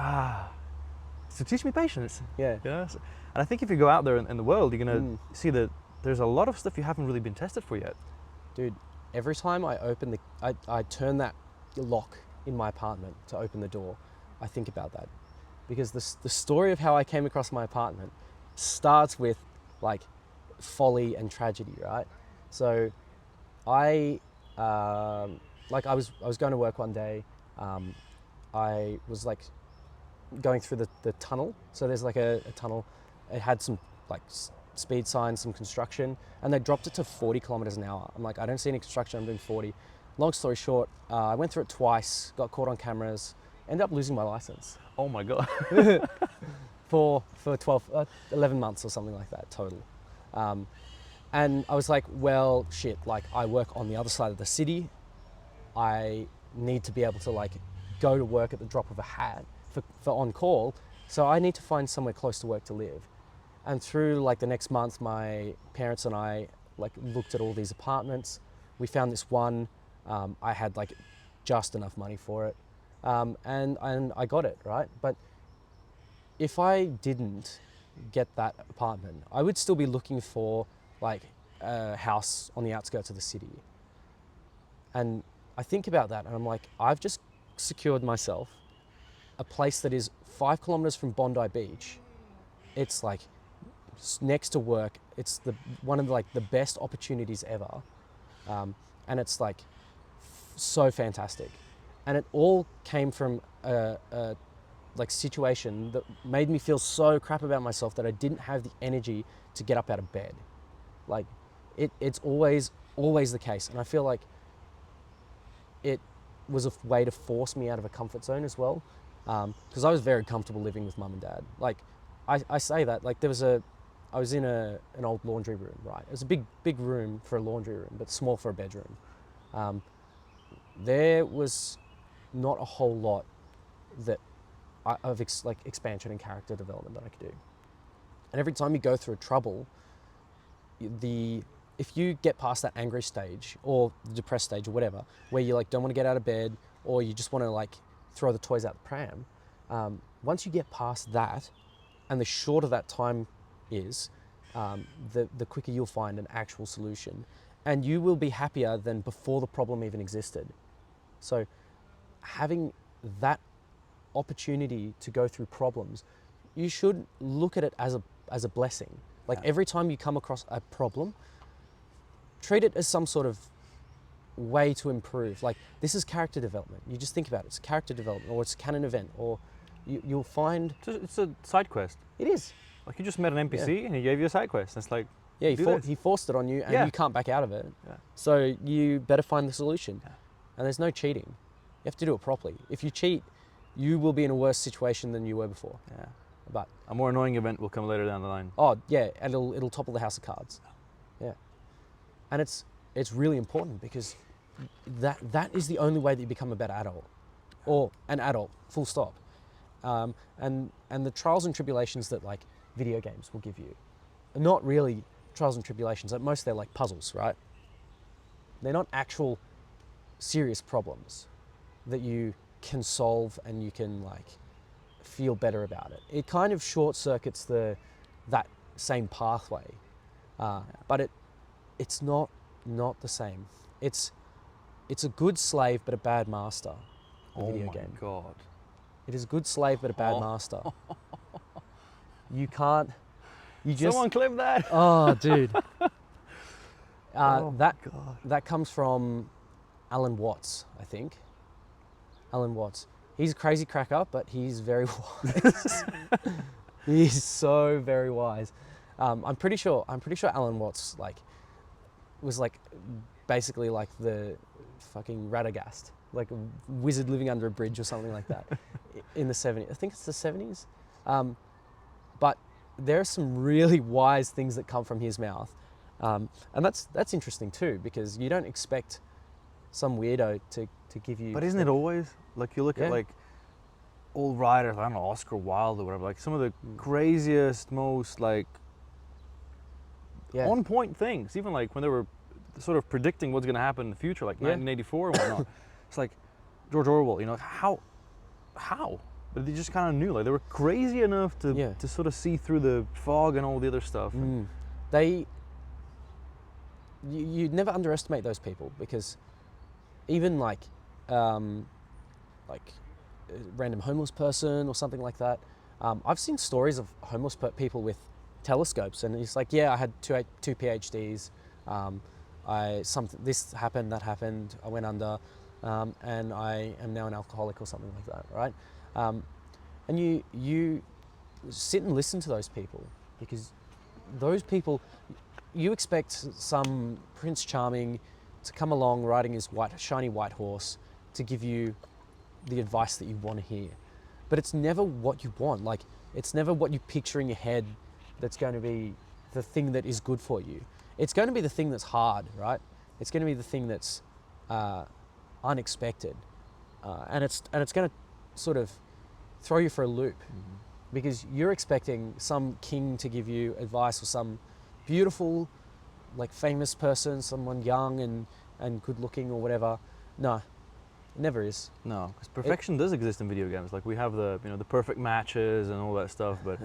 so teach me patience. Yeah. You know? And I think if you go out there in the world, you're going to see that there's a lot of stuff you haven't really been tested for yet. Dude, every time I open I turn that lock in my apartment to open the door, I think about that. Because the story of how I came across my apartment starts with like folly and tragedy, right? So I was going to work one day. I was like going through the tunnel. So there's like a tunnel. It had some like speed signs, some construction, and they dropped it to 40 kilometers an hour. I'm like, I don't see any construction, I'm doing 40. Long story short, I went through it twice, got caught on cameras, ended up losing my license. Oh my God. for 11 months or something like that total. And I was like, well, shit, like I work on the other side of the city. I need to be able to like go to work at the drop of a hat for on call. So I need to find somewhere close to work to live. And through like the next month, my parents and I like looked at all these apartments. We found this one. I had like just enough money for it. And I got it, right? But if I didn't get that apartment, I would still be looking for like a house on the outskirts of the city. And I think about that and I'm like, I've just secured myself a place that is 5 kilometers from Bondi Beach. It's like next to work. It's one of the best opportunities ever, and it's like so fantastic. And it all came from a situation that made me feel so crap about myself that I didn't have the energy to get up out of bed. Like it's always the case, and I feel like it was a way to force me out of a comfort zone as well, because I was very comfortable living with mum and dad. Like I say that, like I was in an old laundry room, right? It was a big room for a laundry room, but small for a bedroom. There was not a whole lot of expansion and character development that I could do. And every time you go through a trouble, if you get past that angry stage or the depressed stage or whatever, where you like don't want to get out of bed or you just want to like throw the toys out the pram, once you get past that, and the shorter that time is, the quicker you'll find an actual solution, and you will be happier than before the problem even existed. So having that opportunity to go through problems, you should look at it as a blessing. Like every time you come across a problem, treat it as some sort of way to improve. Like this is character development. You just think about it. It's character development, or it's a canon event, or you'll find... It's a side quest. It is. Like you just met an NPC and he gave you a side quest. It's like, yeah, he forced it on you, and you can't back out of it. Yeah. So you better find the solution. Yeah. And there's no cheating. You have to do it properly. If you cheat, you will be in a worse situation than you were before. Yeah. But a more annoying event will come later down the line. Oh yeah, and it'll topple the house of cards. Yeah. And it's really important, because that is the only way that you become a better adult, or an adult, full stop. And the trials and tribulations that like video games will give you are not really trials and tribulations. At most they're like puzzles, right? They're not actual serious problems that you can solve and you can like feel better about it. It kind of short circuits that same pathway, but it's not the same. It's a good slave but a bad master. Video game. Oh my god! It is a good slave but a bad master. You can't. You just. Someone clip that. Oh, dude. Oh that comes from Alan Watts, I think. Alan Watts. He's a crazy cracker, but he's very wise. He's so very wise. I'm pretty sure Alan Watts was basically like the fucking Radagast, like a wizard living under a bridge or something like that in the 70s. I think it's the 70s. But there are some really wise things that come from his mouth. And that's interesting too, because you don't expect some weirdo to give you... But isn't it always? Like you look at like old writers, I don't know, Oscar Wilde or whatever, like some of the craziest, most like on point things, even like when they were sort of predicting what's going to happen in the future, like 1984 and whatnot. It's like George Orwell, you know, how? But they just kind of knew, like they were crazy enough to sort of see through the fog and all the other stuff. You'd never underestimate those people, because even like a random homeless person or something like that. I've seen stories of homeless people with telescopes, and it's like, yeah, I had two PhDs. This happened, that happened. I went under, and I am now an alcoholic or something like that, right? And you sit and listen to those people, because those people, you expect some Prince Charming to come along riding his shiny white horse to give you the advice that you want to hear. But it's never what you want. Like, it's never what you picture in your head that's going to be the thing that is good for you. It's going to be the thing that's hard, right? It's going to be the thing that's unexpected. And it's going to sort of throw you for a loop, because you're expecting some king to give you advice, or some beautiful, like famous person, someone young and good looking or whatever. No, it never is. No, because perfection does exist in video games. Like we have the perfect matches and all that stuff, but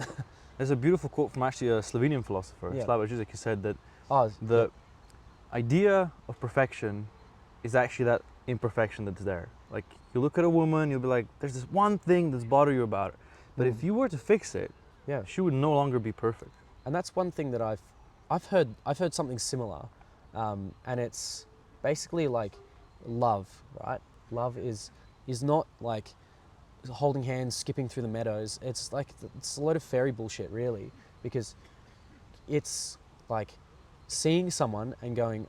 there's a beautiful quote from actually a Slovenian philosopher, Slavoj Žižek, who said that the idea of perfection is actually that imperfection that's there. Like you look at a woman, you'll be like, there's this one thing that's bothering you about her. But if you were to fix it, she would no longer be perfect. And that's one thing that I've heard something similar, and it's basically like love, right? Love is not like holding hands, skipping through the meadows. It's a load of fairy bullshit, really, because it's like seeing someone and going,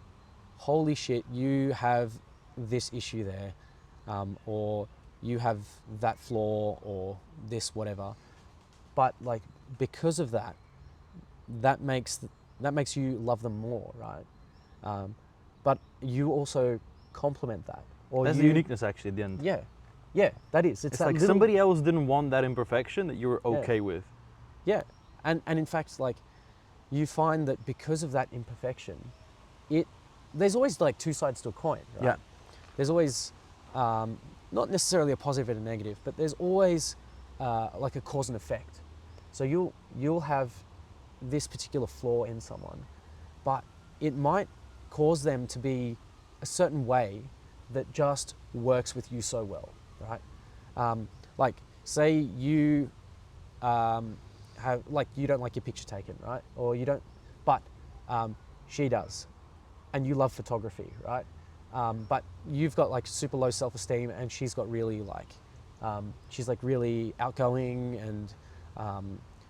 holy shit, you have this issue there, or you have that flaw, or this whatever. But like because of that, that makes you love them more, right? But you also complement that, or That's you, the uniqueness actually at the end. yeah, that is. It's that like little, somebody else didn't want that imperfection that you were okay with. Yeah, and in fact, like you find that because of that imperfection, there's always like two sides to a coin, right? Yeah. There's always not necessarily a positive and a negative, but there's always like a cause and effect. So you'll have this particular flaw in someone, but it might cause them to be a certain way that just works with you so well, right? Like say you have, like, you don't like your picture taken, right? Or you don't, but she does, and you love photography, right? But you've got like super low self-esteem, and she's got really like, she's like really outgoing, and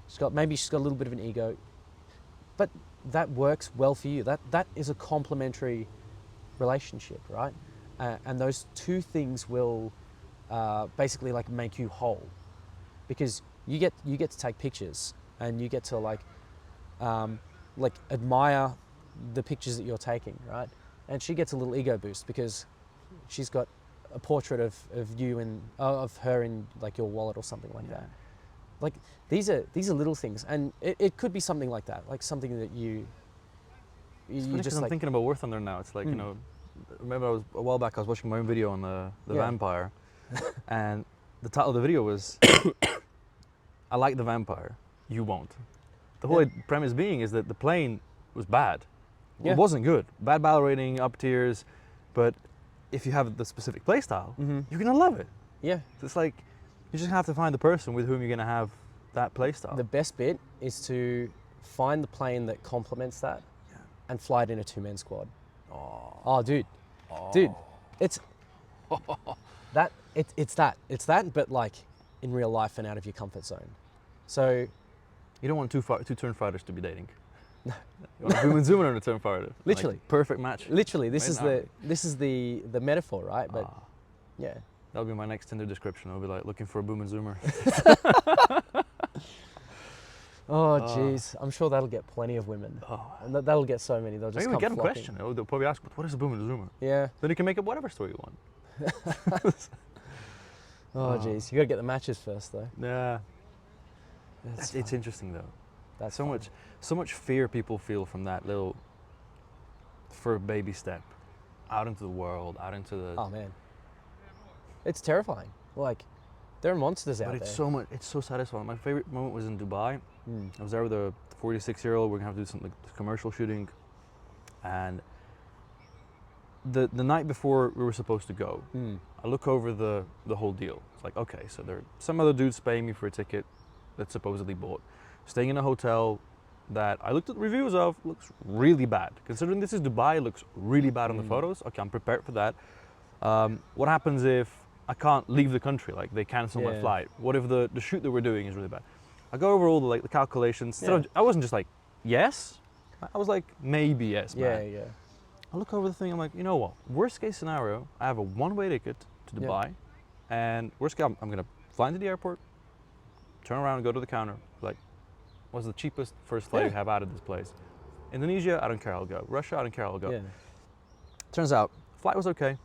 she's got a little bit of an ego, but that works well for you. That is a complementary relationship, right? And those two things will basically like make you whole, because you get to take pictures, and you get to like admire the pictures that you're taking, right? And she gets a little ego boost because she's got a portrait of you and of her in like your wallet or something like that. Like these are little things, and it could be something like that, like something that you just I'm like. thinking about Worth on there now. It's like, you know, remember a while back I was watching my own video on the vampire, and the title of the video was I like the vampire, you won't. The whole premise being is that the plane was bad. It wasn't good. Bad battle rating, up tiers, but if you have the specific playstyle, you're gonna love it. Yeah. So it's like, you just have to find the person with whom you're gonna have that playstyle. The best bit is to find the plane that complements that and fly it in a two-man squad. Oh, dude. Dude, it's that. It's that, but like in real life and out of your comfort zone. So you don't want two turn fighters to be dating. You want a boom and zoomer and a turn fighter. Literally. Like, perfect match. Literally, this is the metaphor, right? But yeah. That'll be my next Tinder description. I'll be like looking for a boom and zoomer. Oh jeez, I'm sure that'll get plenty of women. And that'll get so many. They'll just maybe come get them flocking. question. They'll probably ask, what is a boom and a zoomer? Yeah. Then you can make up whatever story you want. Oh jeez, you gotta get the matches first though. Yeah. It's interesting though. That's so much fear people feel from that little baby step out into the world, out into the. Oh man, it's terrifying. Like, there are monsters out there. But it's so satisfying. My favorite moment was in Dubai. I was there with a 46-year-old. We're gonna have to do some like commercial shooting, and the night before we were supposed to go, I look over the whole deal. It's like, okay, so there some other dude's paying me for a ticket that's supposedly bought. Staying in a hotel that I looked at the reviews of, looks really bad. Considering this is Dubai, it looks really bad on the photos. Okay, I'm prepared for that. What happens if I can't leave the country? Like, they cancel my flight. What if the shoot that we're doing is really bad? I go over all the calculations. I wasn't just like, yes. I was like, maybe yes, man. Yeah. I look over the thing, I'm like, you know what? Worst case scenario, I have a one-way ticket to Dubai, and worst case, I'm gonna fly into the airport, turn around and go to the counter, like, what's the cheapest first flight you have out of this place? Indonesia, I don't care, I'll go. Russia, I don't care, I'll go. Turns out, flight was okay.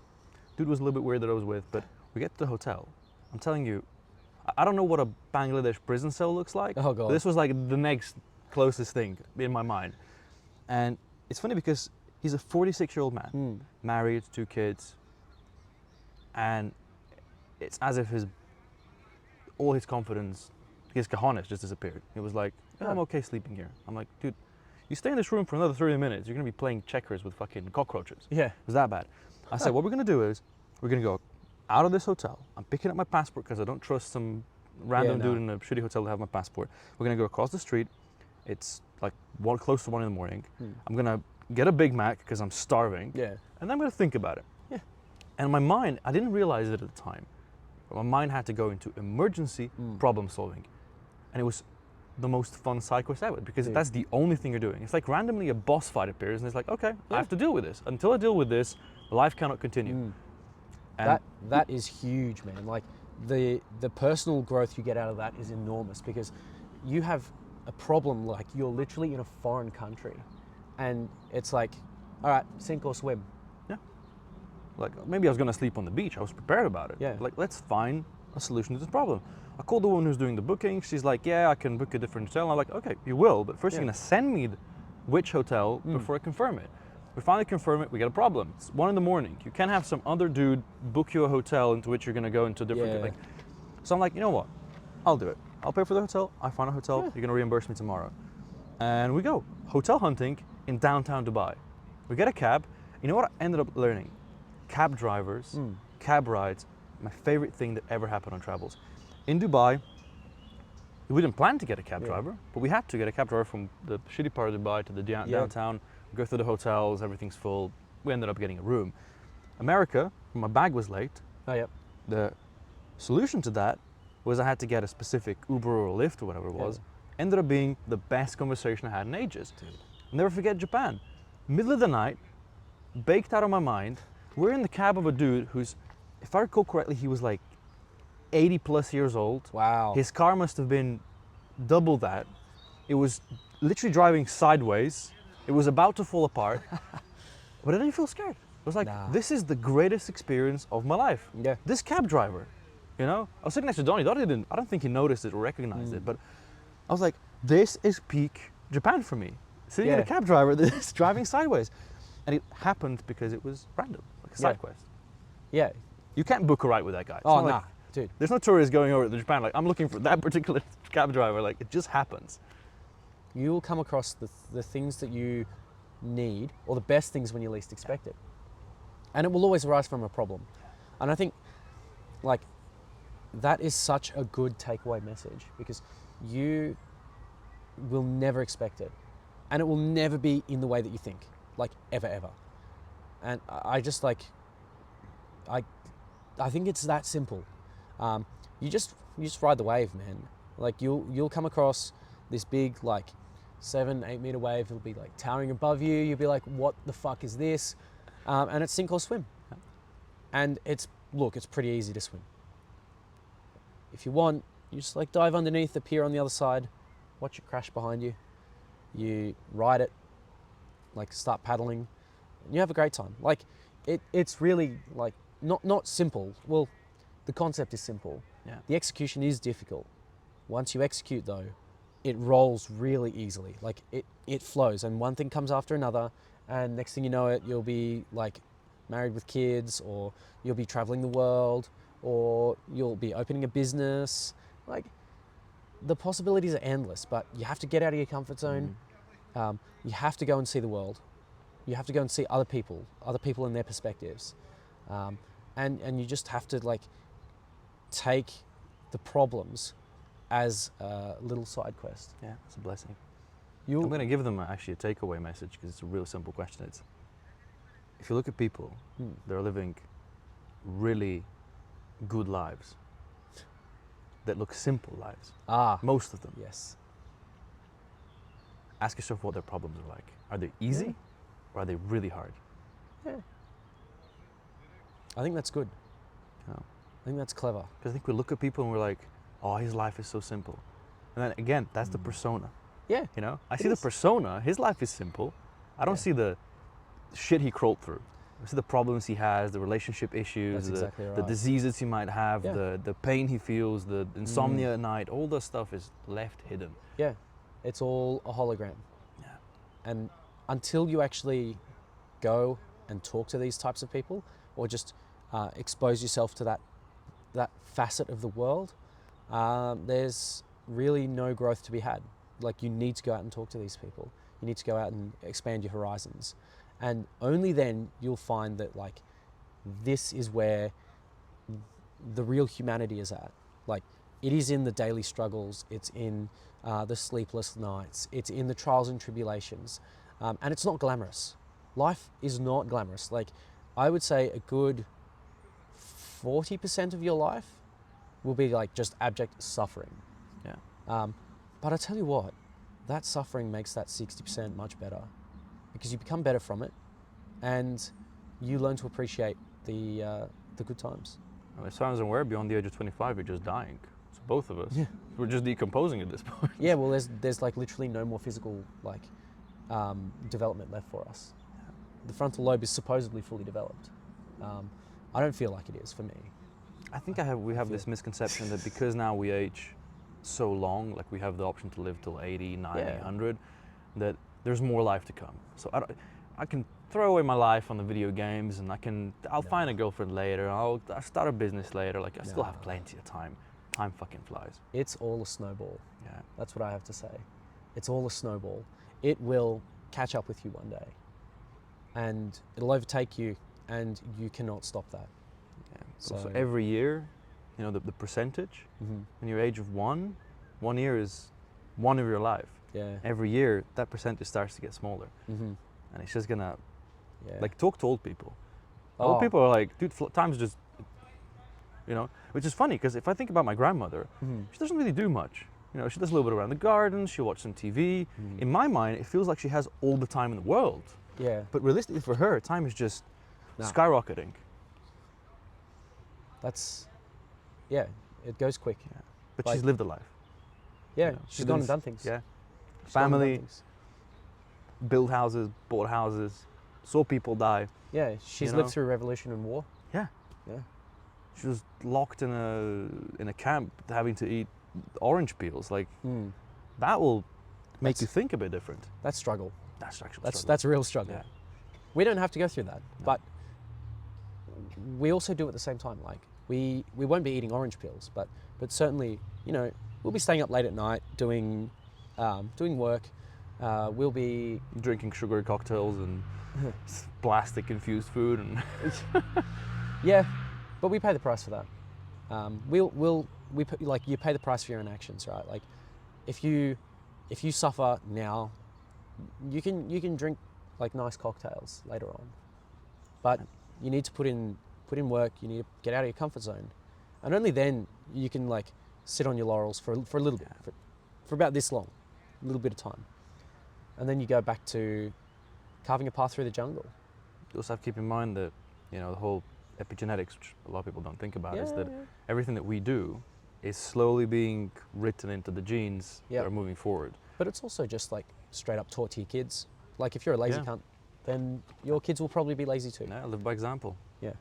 Dude was a little bit weird that I was with, but we get to the hotel. I'm telling you, I don't know what a Bangladesh prison cell looks like. Oh God. This was like the next closest thing in my mind. And it's funny because he's a 46-year-old man, married, 2 kids, and it's as if all his confidence, his cojones just disappeared. He was like, I'm okay sleeping here. I'm like, dude, you stay in this room for another 30 minutes, you're gonna be playing checkers with fucking cockroaches. Yeah. It was that bad. I said, what we're gonna do is, we're gonna go out of this hotel. I'm picking up my passport because I don't trust some random dude in a shitty hotel to have my passport. We're gonna go across the street. It's like close to 1 in the morning. I'm gonna get a Big Mac because I'm starving. Yeah. And I'm gonna think about it. Yeah. And my mind, I didn't realize it at the time, but my mind had to go into emergency problem solving. And it was the most fun side quest ever because Dude. that's the only thing you're doing. It's like randomly a boss fight appears and it's like, okay, I have to deal with this. Until I deal with this, life cannot continue. And That is huge, man. Like the personal growth you get out of that is enormous because you have a problem like you're literally in a foreign country and it's like, all right, sink or swim. yeah. Like maybe I was gonna sleep on the beach. I was prepared about it. Yeah. Like let's find a solution to this problem. I called the woman who's doing the booking. She's like, yeah, I can book a different hotel. And I'm like, okay, you will, but first you're gonna send me which hotel before I confirm it. We finally confirm it, we get a problem. It's 1 in the morning. You can't have some other dude book you a hotel into which you're gonna go into a different, Yeah. like, so I'm like, you know what? I'll do it. I'll pay for the hotel, I find a hotel, you're gonna reimburse me tomorrow. And we go, hotel hunting in downtown Dubai. We get a cab. You know what I ended up learning? Cab drivers, cab rides, my favorite thing that ever happened on travels. In Dubai, we didn't plan to get a cab driver, but we had to get a cab driver from the shitty part of Dubai to the downtown, go through the hotels, everything's full. We ended up getting a room. America, my bag was late. Oh, yep. The solution to that was I had to get a specific Uber or Lyft or whatever it was. Ended up being the best conversation I had in ages. Dude. I'll never forget Japan. Middle of the night, baked out of my mind, we're in the cab of a dude who's, if I recall correctly, he was like 80 plus years old. Wow. His car must have been double that. It was literally driving sideways. It was about to fall apart. But I didn't feel scared. I was like, this is the greatest experience of my life. Yeah. This cab driver, you know? I was sitting next to Donnie. Donnie I don't think he noticed it or recognized it, but I was like, this is peak Japan for me. Sitting in a cab driver that's driving sideways. And it happened because it was random, like a side quest. Yeah. You can't book a ride with that guy. It's Oh, not nah, like, dude. there's no tourists going over to Japan like, I'm looking for that particular cab driver. Like, it just happens. You will come across the things that you need or the best things when you least expect it. And it will always arise from a problem. And I think like that is such a good takeaway message because you will never expect it. And it will never be in the way that you think, like ever. And I just like, I think it's that simple. You just ride the wave, man. Like you'll come across this big like 7-8 meter wave. It'll be like towering above you. You'll be like, what the fuck is this? And it's sink or swim. And it's pretty easy to swim. If you want, you just like dive underneath, appear on the other side, watch it crash behind you. You ride it, like start paddling, and you have a great time. Like it's really like not simple. Well, the concept is simple. Yeah. The execution is difficult. Once you execute though, it rolls really easily. Like it flows and one thing comes after another and next thing you know it, you'll be like married with kids or you'll be traveling the world or you'll be opening a business. Like the possibilities are endless, but you have to get out of your comfort zone. You have to go and see the world. You have to go and see other people and their perspectives. And you just have to like take the problems as a little side quest. Yeah, it's a blessing. I'm going to give them actually a takeaway message because it's a real simple question. It's, if you look at people, they're living really good lives that look simple lives. Most of them. Yes. Ask yourself what their problems are like. Are they easy or are they really hard? Yeah. I think that's good. You know? I think that's clever. Because I think we look at people and we're like, oh, his life is so simple. And then again, that's the persona. Yeah. You know, I see the persona, his life is simple. I don't see the shit he crawled through. I see the problems he has, the relationship issues, the diseases he might have, the pain he feels, the insomnia at night, all the stuff is left hidden. Yeah, it's all a hologram. Yeah. And until you actually go and talk to these types of people or just expose yourself to that facet of the world, there's really no growth to be had. Like you need to go out and talk to these people. You need to go out and expand your horizons. And only then you'll find that like this is where the real humanity is at. Like it is in the daily struggles, it's in the sleepless nights, it's in the trials and tribulations, and it's not glamorous. Life is not glamorous. Like, I would say a good 40% of your life will be like just abject suffering. Yeah. But I tell you what, that suffering makes that 60% much better, because you become better from it, and you learn to appreciate the good times. Well, as far as I'm aware, beyond the age of 25, you're just dying. So both of us, Yeah. we're just decomposing at this point. Yeah, well, there's like literally no more physical like development left for us. The frontal lobe is supposedly fully developed. I don't feel like it is for me. I think we have this misconception that because now we age so long, like we have the option to live till 80, 90, 100, that there's more life to come. So I can throw away my life on the video games, and I'll find a girlfriend later, I'll start a business later, like I still have plenty of time. Time fucking flies. It's all a snowball. Yeah. That's what I have to say. It's all a snowball. It will catch up with you one day, and it'll overtake you, and you cannot stop that. Yeah. So every year, you know, the percentage, when you're age of 1 year is 1 of your life. Yeah. Every year, that percentage starts to get smaller. And it's just gonna, like, talk to old people. Old people are like, dude, time's just, you know, which is funny, because if I think about my grandmother, she doesn't really do much. You know, she does a little bit around the garden, she'll watch some TV. In my mind, it feels like she has all the time in the world. Yeah. But realistically for her, time is just skyrocketing. It goes quick. Yeah. But she's lived a life. Yeah, You know, she's gone and done things. Yeah. She's gone and done Family, things. built houses, bought houses, saw people die. Yeah, she's lived through revolution and war. Yeah. Yeah. She was locked in a camp having to eat orange peels. Like, that will make you think a bit different. That's struggle. That's actually That's a real struggle. Yeah. We don't have to go through that, No. but we also do at the same time. Like, we won't be eating orange peels, but certainly, you know, we'll be staying up late at night doing work. We'll be drinking sugary cocktails and plastic infused food and yeah, but we pay the price for that. You pay the price for your own actions, right? Like, if you suffer now, you can drink like nice cocktails later on, but you need to put in work. You need to get out of your comfort zone, and only then you can like sit on your laurels for a little bit, for about this long, a little bit of time, and then you go back to carving a path through the jungle. You also have to keep in mind that, you know, the whole epigenetics, which a lot of people don't think about, is that everything that we do is slowly being written into the genes that are moving forward. But it's also just like straight up taught to your kids. Like, if you're a lazy cunt, then your kids will probably be lazy too. Yeah, live by example. Yeah.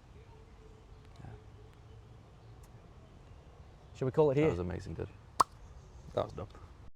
Shall we call it here? That was amazing, dude. That was dope.